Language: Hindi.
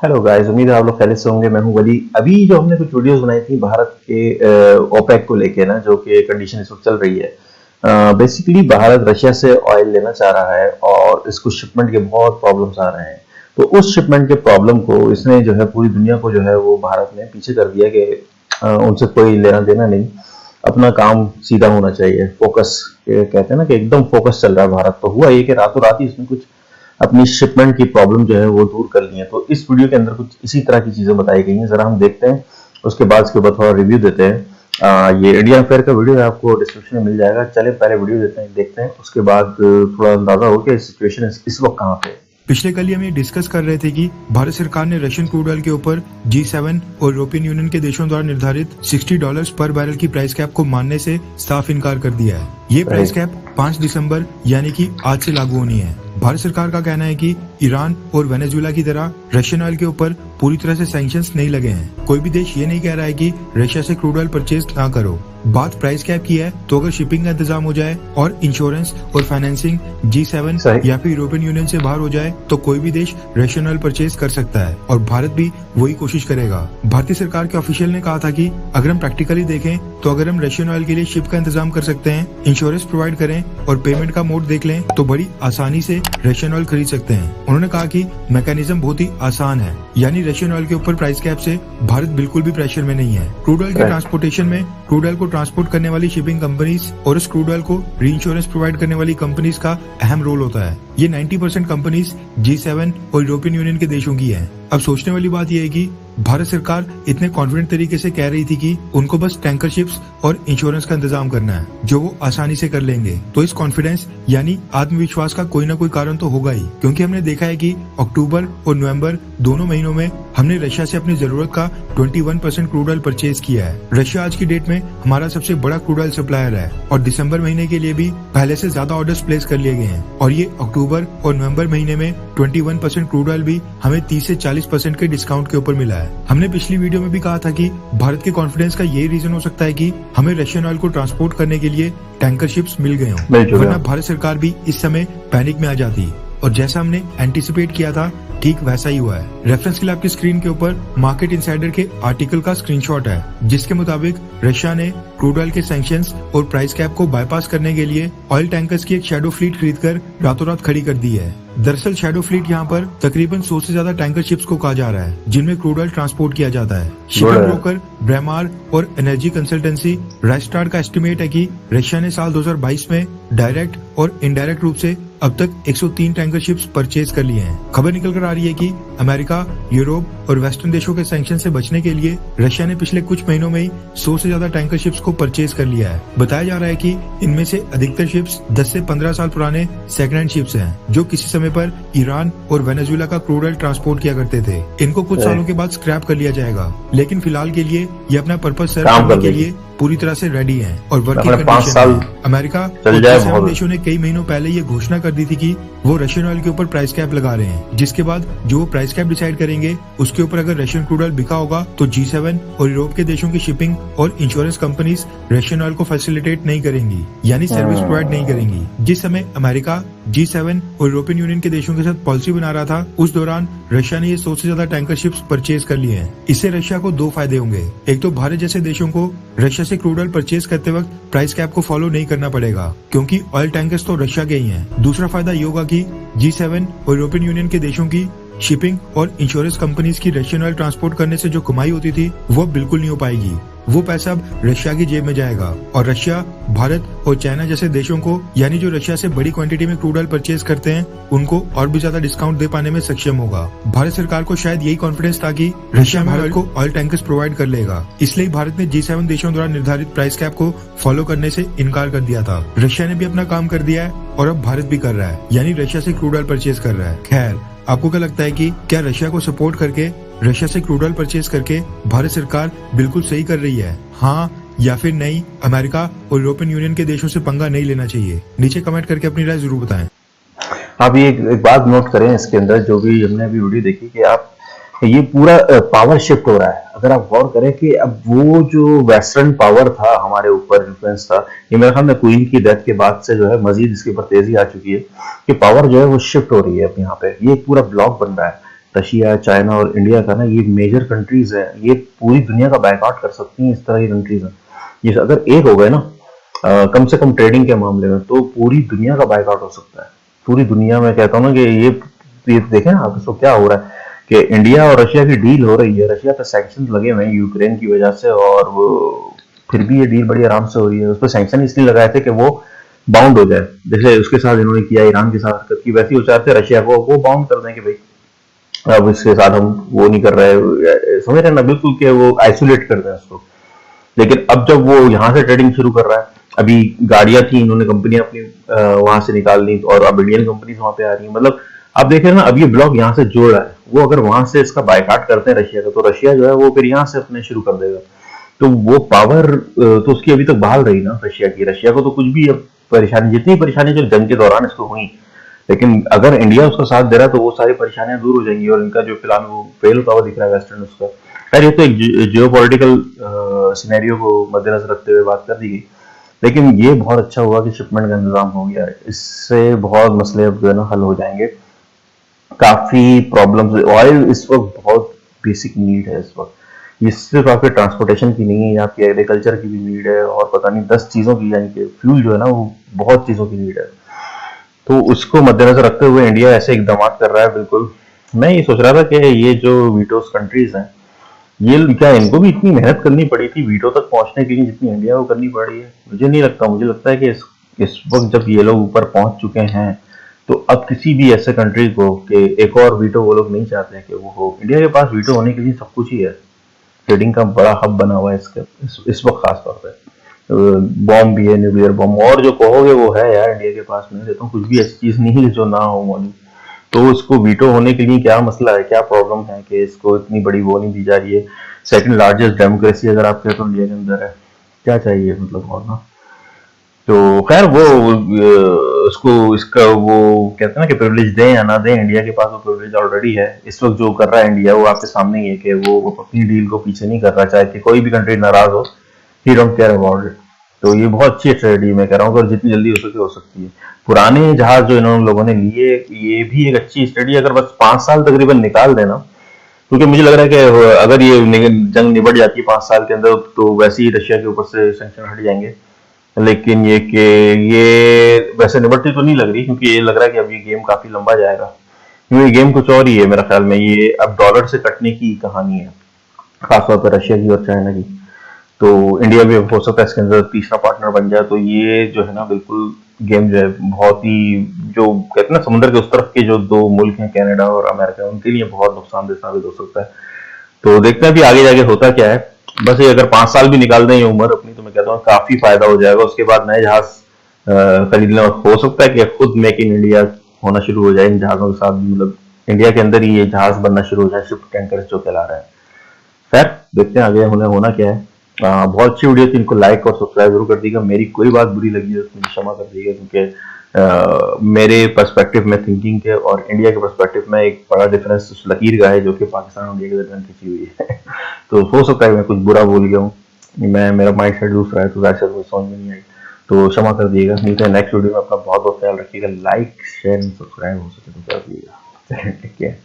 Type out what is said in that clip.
हेलो गाइस, उम्मीद है आप लोग खैरियत से होंगे। मैं हूं वली। अभी जो हमने कुछ वीडियोस बनाई थी भारत के ओपेक को लेके ना, जो कि कंडीशन इस वक्त चल रही है। बेसिकली भारत रशिया से ऑयल लेना चाह रहा है और इसको शिपमेंट के बहुत प्रॉब्लम्स आ रहे हैं। तो उस शिपमेंट के प्रॉब्लम को इसने जो है पूरी दुनिया को जो है वो भारत ने पीछे कर दिया कि उनसे कोई लेना देना नहीं, अपना काम सीधा होना चाहिए। फोकस कहते हैं ना कि एकदम फोकस चल रहा है भारत। तो हुआ ये कि रातों रात ही इसने कुछ अपनी शिपमेंट की प्रॉब्लम जो है वो दूर कर ली है। तो इस वीडियो के अंदर कुछ इसी तरह की चीजें बताई गई हैं, जरा हम देखते हैं, उसके बाद इसके ऊपर थोड़ा रिव्यू देते हैं। ये इंडिया अफेयर का वीडियो है, आपको डिस्क्रिप्शन में मिल जाएगा। चले पहले वीडियो देते हैं, देखते हैं, उसके बाद थोड़ा अंदाजा हो कि सिचुएशन इस वक्त कहाँ पे। पिछले कल ही हम ये डिस्कस कर रहे थे कि भारत सरकार ने रशियन क्रूड ऑयल के ऊपर G7 और यूरोपियन यूनियन के देशों द्वारा निर्धारित $60 पर बैरल की प्राइस कैप को मानने से साफ इनकार कर दिया है। ये प्राइस कैप 5 दिसंबर यानी कि आज से लागू होनी है। भारत सरकार का कहना है कि ईरान और वेनेजुएला की तरह रशियन ऑयल के ऊपर पूरी तरह से सैंक्शंस नहीं लगे हैं। कोई भी देश ये नहीं कह रहा है कि रशिया से क्रूड ऑयल परचेज ना करो। बात प्राइस कैप की है तो अगर शिपिंग का इंतजाम हो जाए और इंश्योरेंस और फाइनेंसिंग G7 या फिर यूरोपियन यूनियन से बाहर हो जाए तो कोई भी देश रशियन ऑयल परचेज कर सकता है और भारत भी वही कोशिश करेगा। भारतीय सरकार के ऑफिशियल ने कहा था कि अगर हम प्रैक्टिकली देखें तो अगर हम रशियन ऑयल के लिए शिप का इंतजाम कर सकते हैं, इंश्योरेंस प्रोवाइड करें और पेमेंट का मोड देख लें तो बड़ी आसानी से रशियन ऑयल खरीद सकते हैं। उन्होंने कहा कि मैकेनिज्म बहुत ही आसान है, यानी रशियन ऑयल के ऊपर प्राइस कैप से भारत बिल्कुल भी प्रेशर में नहीं है। क्रूड ऑयल के ट्रांसपोर्टेशन में क्रूड ऑयल को ट्रांसपोर्ट करने वाली शिपिंग कंपनीज और उस क्रूड ऑयल को री इंश्योरेंस प्रोवाइड करने वाली कंपनीज का अहम रोल होता है। ये 90% कंपनीज G7 और यूरोपियन यूनियन के देशों की है। अब सोचने वाली बात यह है कि भारत सरकार इतने कॉन्फिडेंट तरीके से कह रही थी कि उनको बस टैंकर शिप्स और इंश्योरेंस का इंतजाम करना है, जो वो आसानी से कर लेंगे। तो इस कॉन्फिडेंस यानी आत्मविश्वास का कोई ना कोई कारण तो होगा ही, क्योंकि हमने देखा है कि अक्टूबर और नवंबर दोनों महीनों में हमने रशिया से अपनी जरूरत का 21% क्रूड ऑयल परचेज किया है। रशिया आज की डेट में हमारा सबसे बड़ा क्रूड ऑयल सप्लायर है और दिसंबर महीने के लिए भी पहले से ज्यादा ऑर्डर्स प्लेस कर लिए गए हैं और ये अक्टूबर और नवंबर महीने में 21% क्रूड ऑयल भी हमें 30 से 40% के डिस्काउंट के ऊपर मिला है। हमने पिछली वीडियो में भी कहा था कि भारत के कॉन्फिडेंस का यही रीजन हो सकता है कि हमें रशियन ऑयल को ट्रांसपोर्ट करने के लिए टैंकर शिप्स मिल गए हों, वरना भारत सरकार भी इस समय पैनिक में आ जाती। और जैसा हमने एंटिसिपेट किया था ठीक वैसा ही हुआ है। रेफरेंस के लिए आपकी स्क्रीन के ऊपर मार्केट इनसाइडर के आर्टिकल का स्क्रीनशॉट है, जिसके मुताबिक रशिया ने क्रूड ऑयल के सैंक्शंस और प्राइस कैप को बाईपास करने के लिए ऑयल टैंकर्स की एक शैडो फ्लीट खरीदकर रातों रात खड़ी कर दी है। दरअसल शैडो फ्लीट यहाँ पर तकरीबन 100 से ज्यादा टैंकर शिप्स को कहा जा रहा है, जिनमें क्रूड ऑयल ट्रांसपोर्ट किया जाता है। शिपिंग ब्रोकर ब्रेमार और एनर्जी कंसल्टेंसी राइस्टार्ड का एस्टिमेट है कि रशिया ने साल 2022 में डायरेक्ट और इनडायरेक्ट रूप से अब तक 103 टैंकर शिप्स परचेज कर लिए हैं। खबर निकल कर आ रही है कि अमेरिका, यूरोप और वेस्टर्न देशों के सैंक्शन से बचने के लिए रशिया ने पिछले कुछ महीनों में ही 100 से ज्यादा टैंकर शिप्स को परचेज कर लिया है। बताया जा रहा है कि इनमें से अधिकतर शिप्स 10 से 15 साल पुराने सेकेंड हैंड शिप्स हैं, जो किसी समय पर ईरान और वेनेजुएला का क्रूड ऑयल ट्रांसपोर्ट किया करते थे। इनको कुछ सालों के बाद स्क्रैप कर लिया जाएगा, लेकिन फिलहाल के लिए ये अपना पर्पस सर्व करने के लिए पूरी तरह से रेडी हैं और वर्किंग कंडीशन में। अमेरिका और G7 देशों ने कई महीनों पहले ये घोषणा कर दी थी कि वो रशियन ऑयल के ऊपर प्राइस कैप लगा रहे हैं, जिसके बाद जो प्राइस कैप डिसाइड करेंगे उसके ऊपर अगर रशियन क्रूड ऑयल बिका होगा तो G7 और यूरोप के देशों की शिपिंग और इंश्योरेंस कंपनीज रशियन ऑयल को फैसिलिटेट नहीं करेंगी, यानी सर्विस प्रोवाइड नहीं करेंगी। जिस समय अमेरिका G7 और यूरोपियन यूनियन के देशों के साथ पॉलिसी बना रहा था, उस दौरान रशिया ने ये 100 से ज्यादा टैंकर शिप्स परचेज कर लिए हैं। इससे रशिया को दो फायदे होंगे। एक तो भारत जैसे देशों को रशिया से क्रूड ऑयल परचेज करते वक्त प्राइस कैप को फॉलो नहीं करना पड़ेगा, क्योंकि ऑयल टैंकर्स तो रशिया के ही हैं। दूसरा फायदा ये होगा कि G7 और यूरोपियन यूनियन के देशों की शिपिंग और इंश्योरेंस कंपनीज की रशियन ऑयल ट्रांसपोर्ट करने से जो कमाई होती थी वो बिल्कुल नहीं हो पाएगी। वो पैसा अब रशिया की जेब में जाएगा और रशिया, भारत और चाइना जैसे देशों को, यानी जो रशिया से बड़ी क्वांटिटी में क्रूड ऑयल परचेज करते हैं, उनको और भी ज्यादा डिस्काउंट दे पाने में सक्षम होगा। भारत सरकार को शायद यही कॉन्फिडेंस था कि रशिया भारत को ऑयल टैंकर्स प्रोवाइड कर लेगा, इसलिए भारत ने G7 देशों द्वारा निर्धारित प्राइस कैप को फॉलो करने से इनकार कर दिया था। रशिया ने भी अपना काम कर दिया है और अब भारत भी कर रहा है, यानी रशिया से क्रूड ऑयल परचेज कर रहा है। खैर, आपको क्या लगता है कि क्या रशिया को सपोर्ट करके रशिया से क्रूड ऑयल परचेज करके भारत सरकार बिल्कुल सही कर रही है, हाँ या फिर नहीं? अमेरिका और यूरोपियन यूनियन के देशों से पंगा नहीं लेना चाहिए? नीचे कमेंट करके अपनी राय जरूर बताएं। आप ये एक बात नोट करें इसके अंदर, जो भी हमने अभी वीडियो देखी, कि आप ये पूरा पावर शिफ्ट हो रहा है। अगर आप गौर करें कि अब वो जो वेस्टर्न पावर था, हमारे ऊपर इन्फ्लुएंस था, ये मेरे ख्याल में क्वीन की डेथ के बाद से जो है मजीद इसके ऊपर तेजी आ चुकी है कि पावर जो है वो शिफ्ट हो रही है। अब यहाँ पे ये पूरा ब्लॉक बन रहा है रशिया, चाइना और इंडिया का ना, ये मेजर कंट्रीज है, ये पूरी दुनिया का बायकॉट कर सकती हैं। इस तरह की कंट्रीज हैं ये, अगर एक हो गए ना कम से कम ट्रेडिंग के मामले में, तो पूरी दुनिया का बायकॉट हो सकता है। पूरी दुनिया में कहता हूँ ना कि ये देखें ना आप, इसको क्या हो रहा है कि इंडिया और रशिया की डील हो रही है, रशिया पे सैंक्शन लगे हुए हैं यूक्रेन की वजह से, और वो फिर भी ये डील बड़ी आराम से हो रही है। उस पर सैंक्शन इसलिए लगाए थे कि वो बाउंड हो जाए, जैसे उसके साथ इन्होंने किया ईरान के साथ हरकत की, वैसे ही वो चाहते हैं रशिया को वो बाउंड कर दें कि भाई अब इसके साथ हम वो नहीं कर रहे, समझ रहे ना, बिल्कुल कि वो आइसोलेट कर दें उसको। लेकिन अब जब वो यहाँ से ट्रेडिंग शुरू कर रहा है, अभी गाड़ियां थी, इन्होंने कंपनियां अपनी वहां से निकाल ली, और अब इंडियन कंपनीज वहां पे आ रही है। मतलब आप देख रहे हैं ना, अब ये ब्लॉक यहाँ से जोड़ रहा है, वो अगर वहां से इसका बायकाट करते हैं रशिया का, तो रशिया जो है वो फिर यहाँ से अपने शुरू कर देगा। तो वो पावर तो उसकी अभी तक बहाल रही ना रशिया की। रशिया को तो कुछ भी अब परेशानी, जितनी परेशानी जो जंग के दौरान इसको हुई, लेकिन अगर इंडिया उसका साथ दे रहा है तो वो सारी परेशानियां दूर हो जाएंगी, और इनका जो फिलहाल वो फेल होता हुआ दिख रहा है वेस्टर्न उसका। खैर ये तो एक जियो पॉलिटिकल सिनेरियो को मद्देनजर रखते हुए बात कर दी गई, लेकिन ये बहुत अच्छा हुआ कि शिपमेंट का इंतजाम हो गया है। इससे बहुत मसले अब जो है ना हल हो जाएंगे। काफी प्रॉब्लम्स, ऑयल इस वक्त बहुत बेसिक नीड है इस वक्त, ये सिर्फ आपके ट्रांसपोर्टेशन की नहीं है, ये आपकी एग्रीकल्चर की भी नीड है, और पता नहीं 10 चीजों की, यानी कि फ्यूल जो है ना वो बहुत चीजों की नीड है। तो उसको मद्देनजर रखते हुए इंडिया ऐसे इकदाम कर रहा है। बिल्कुल मैं ये सोच रहा था कि ये जो वीटोस कंट्रीज हैं, ये क्या इनको भी इतनी मेहनत करनी पड़ी थी वीटो तक पहुंचने के लिए जितनी इंडिया को करनी पड़ी है? मुझे नहीं लगता। मुझे लगता है कि इस वक्त जब ये लोग ऊपर पहुंच चुके हैं, तो अब किसी भी ऐसे कंट्री को कि एक और वीटो वो लोग नहीं चाहते हैं कि वो हो। इंडिया के पास वीटो होने के लिए सब कुछ ही है, ट्रेडिंग का बड़ा हब बना हुआ है इस वक्त खास तौर पे। बॉम्ब भी है, न्यूक्लियर बॉम्ब, और जो कहोगे वो है यार इंडिया के पास। मैं कहता हूँ कुछ भी ऐसी चीज नहीं है जो ना हो मौजूद। तो इसको वीटो होने के लिए क्या मसला है, क्या प्रॉब्लम है कि इसको इतनी बड़ी वो नहीं दी जा रही है? सेकंड लार्जेस्ट डेमोक्रेसी अगर आप कहते हो इंडिया के अंदर है, क्या चाहिए मतलब और ना। तो खैर वो उसको इसका वो कहते हैं ना कि प्रिविलेज दें या ना दें, इंडिया के पास वो प्रिविलेज ऑलरेडी है। इस वक्त जो कर रहा है इंडिया वो आपके सामने ही है कि वो अपनी डील को पीछे नहीं कर रहा, चाहे कि कोई भी कंट्री नाराज हो, ही डोंट केयर अबाउट इट। तो ये बहुत अच्छी स्ट्रेटजी मैं कह रहा हूँ, अगर जितनी जल्दी हो सकती है। पुराने जहाज जो इन्होंने लोगों ने लिए, ये भी एक अच्छी स्ट्रेटजी, अगर बस 5 साल तकरीबन निकाल देना, क्योंकि मुझे लग रहा है कि अगर ये जंग निबट जाती है 5 साल के अंदर, तो वैसे ही रशिया के ऊपर से सैंक्शन हट जाएंगे। लेकिन ये कि ये वैसे निबटती तो नहीं लग रही, क्योंकि ये लग रहा है कि अब ये गेम काफी लंबा जाएगा, क्योंकि ये गेम कुछ और ही है मेरा ख्याल में। ये अब डॉलर से कटने की कहानी है, खासतौर पर रशिया की और चाइना की। तो इंडिया भी हो सकता है इसके अंदर तीसरा पार्टनर बन जाए। तो ये जो है ना बिल्कुल गेम जो है बहुत ही, जो कहते हैं ना समुद्र के उस तरफ के जो दो मुल्क हैं कनाडा और अमेरिका, उनके लिए बहुत नुकसानदेह साबित हो सकता है। तो देखते हैं भी आगे जाके होता क्या है। बस ये अगर 5 साल भी निकाल दें ये उम्र अपनी, तो मैं कहता हूँ काफी फायदा हो जाएगा। उसके बाद नए जहाज खरीदने, और हो सकता है कि खुद मेक इन इंडिया होना शुरू हो जाए इन जहाजों के साथ भी, मतलब इंडिया के अंदर ही ये जहाज बनना शुरू हो जाए, शिप टैंकर्स जो कहला रहे हैं। खैर देखते हैं आगे होना क्या है। बहुत अच्छी वीडियो थी, इनको लाइक और सब्सक्राइब जरूर कर दीजिएगा। मेरी कोई बात बुरी लगी है तो मुझे क्षमा कर दीजिएगा, क्योंकि मेरे पर्सपेक्टिव में थिंकिंग के और इंडिया के पर्सपेक्टिव में एक बड़ा डिफरेंस उस लकीर का है जो कि पाकिस्तान और इंडिया के दरमियान खिंची हुई है। तो हो सकता है मैं कुछ बुरा बोल गया हूँ, मेरा माइंड सेट दूसरा है, तो वैसे मुझे समझ में नहीं आई, तो क्षमा कर दिएगा। मिलते हैं नेक्स्ट वीडियो में। अपना बहुत बहुत ख्याल रखिएगा। लाइक शेयर एंड सब्सक्राइब हो सके तो कर दीजिएगा। ठीक है।